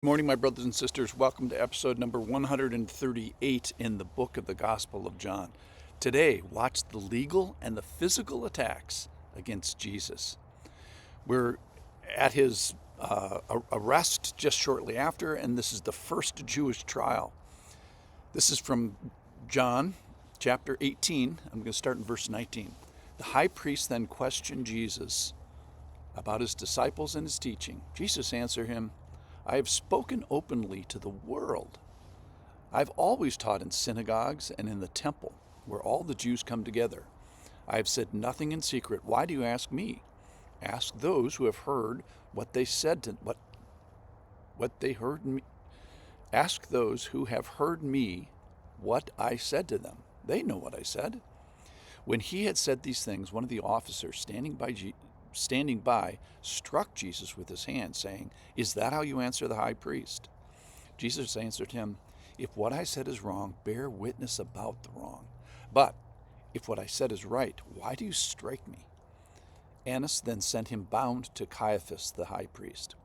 Good morning, my brothers and sisters. Welcome to episode number 138 in the book of the Gospel of John. Today, watch the legal and the physical attacks against Jesus. We're at his arrest just shortly after, and this is the first Jewish trial. This is from John chapter 18. I'm going to start in verse 19. The high priest then questioned Jesus about his disciples and his teaching. Jesus answered him, I have spoken openly to the world. I've always taught in synagogues and in the temple, where all the Jews come together. I have said nothing in secret. Why do you ask me? Ask those who have heard what they said to what they heard me. Ask those who have heard me what I said to them. They know what I said. When he had said these things, one of the officers standing by struck Jesus with his hand, saying, Is that how you answer the high priest? Jesus answered him, If what I said is wrong, bear witness about the wrong. But if what I said is right, why do you strike me? Annas then sent him bound to Caiaphas, the high priest.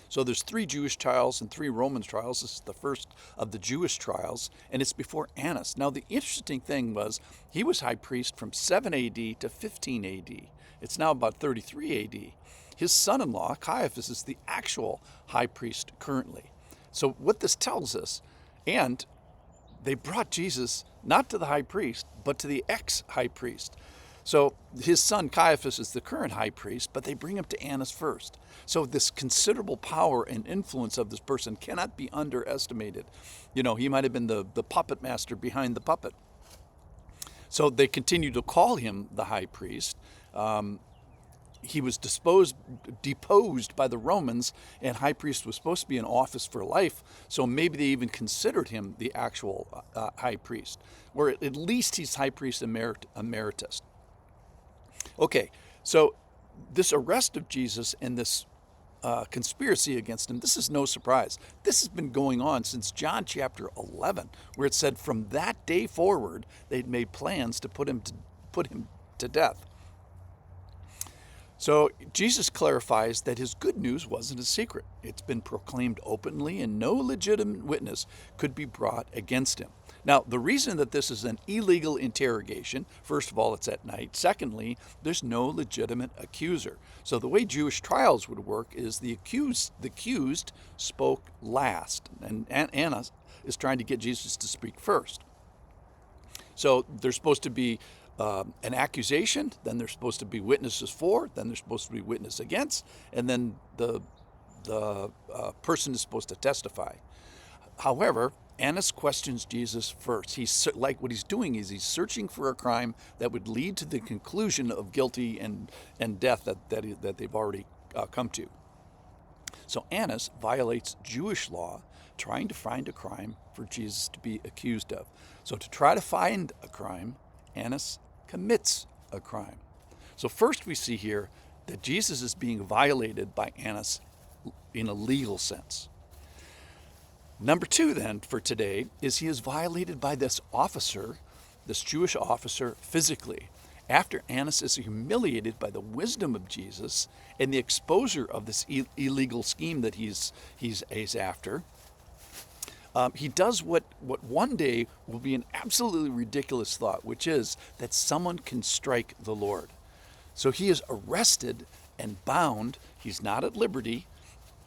So there's 3 Jewish trials and 3 Roman trials. This is the first of the Jewish trials, and it's before Annas. Now, the interesting thing was he was high priest from 7 AD to 15 AD. It's now about 33 AD. His son-in-law, Caiaphas, is the actual high priest currently. So what this tells us, and they brought Jesus not to the high priest, but to the ex-high priest. So his son Caiaphas is the current high priest, but they bring him to Annas first. So this considerable power and influence of this person cannot be underestimated. You know, he might have been the puppet master behind the puppet. So they continue to call him the high priest. He was deposed by the Romans, and high priest was supposed to be in office for life, so maybe they even considered him the actual high priest, or at least he's high priest emeritus. Okay, so this arrest of Jesus and this conspiracy against him, this is no surprise. This has been going on since John chapter 11, where it said from that day forward, they'd made plans to put him to death. So Jesus clarifies that his good news wasn't a secret. It's been proclaimed openly, and no legitimate witness could be brought against him. Now, the reason that this is an illegal interrogation, first of all, it's at night. Secondly, there's no legitimate accuser. So the way Jewish trials would work is the accused spoke last, and Annas is trying to get Jesus to speak first. So there's supposed to be an accusation, then there's supposed to be witnesses for, then there's supposed to be witness against, and then the person is supposed to testify. However, Annas questions Jesus first. What he's doing is he's searching for a crime that would lead to the conclusion of guilty and death that they've already come to. So Annas violates Jewish law, trying to find a crime for Jesus to be accused of. So to try to find a crime, Annas commits a crime. So first we see here that Jesus is being violated by Annas in a legal sense. Number 2 then for today is he is violated by this Jewish officer physically. After Annas is humiliated by the wisdom of Jesus and the exposure of this illegal scheme that he's after, he does what one day will be an absolutely ridiculous thought, which is that someone can strike the Lord. So he is arrested and bound. He's not at liberty,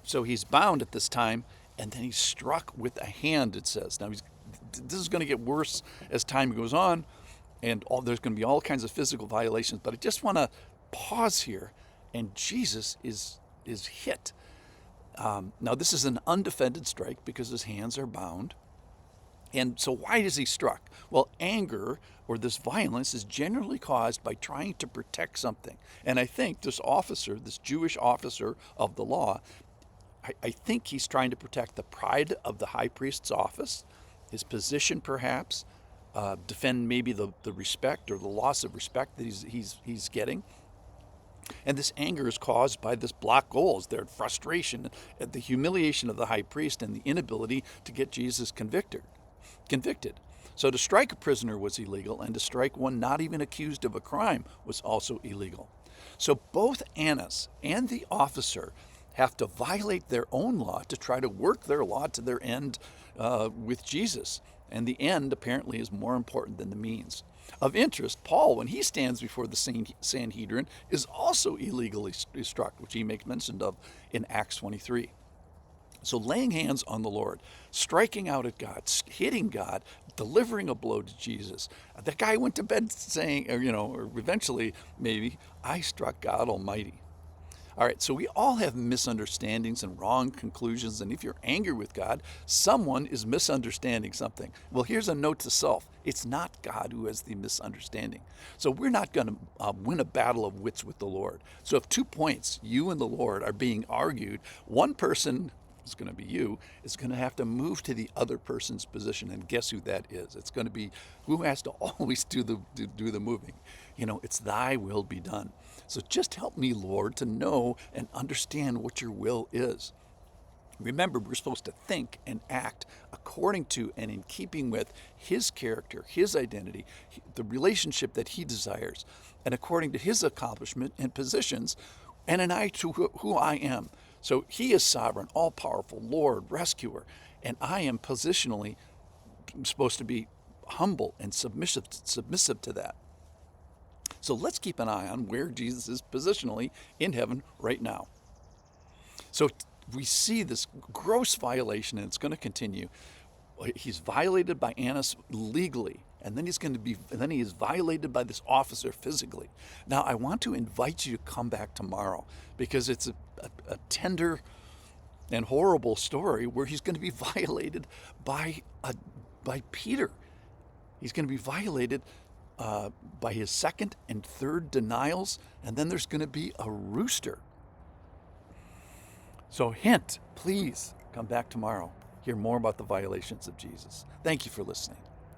so he's bound at this time, and then he's struck with a hand, it says. Now, this is going to get worse as time goes on, and there's going to be all kinds of physical violations, but I just want to pause here, and Jesus is hit. Now, this is an undefended strike because his hands are bound. And so why is he struck? Well, anger or this violence is generally caused by trying to protect something. And I think this Jewish officer of the law, I think he's trying to protect the pride of the high priest's office, his position perhaps, defend maybe the respect or the loss of respect that he's getting. And this anger is caused by this block goals, their frustration at the humiliation of the high priest and the inability to get Jesus convicted. So to strike a prisoner was illegal, and to strike one not even accused of a crime was also illegal. So both Annas and the officer have to violate their own law to try to work their law to their end with Jesus. And the end apparently is more important than the means. Of interest, Paul, when he stands before the Sanhedrin, is also illegally struck, which he makes mention of in Acts 23. So laying hands on the Lord, striking out at God, hitting God, delivering a blow to Jesus. The guy went to bed saying, or eventually maybe, I struck God Almighty. All right, so we all have misunderstandings and wrong conclusions, and if you're angry with God, someone is misunderstanding something. Well, here's a note to self. It's not God who has the misunderstanding. So we're not going to win a battle of wits with the Lord. So if 2 points, you and the Lord, are being argued, one person, is going to be you, is going to have to move to the other person's position, and guess who that is? It's going to be who has to always do the moving. It's thy will be done. So just help me, Lord, to know and understand what your will is. Remember, we're supposed to think and act according to and in keeping with his character, his identity, the relationship that he desires, and according to his accomplishment and positions, and an eye to who I am. So he is sovereign, all-powerful, Lord, rescuer, and I am positionally supposed to be humble and submissive to that. So let's keep an eye on where Jesus is positionally in heaven right now. So we see this gross violation, and it's going to continue. He's violated by Annas legally, and then he is violated by this officer physically. Now, I want to invite you to come back tomorrow, because it's a tender and horrible story where he's going to be violated by Peter. He's going to be violated by his second and third denials, and then there's going to be a rooster. So hint, please come back tomorrow. Hear more about the violations of Jesus. Thank you for listening.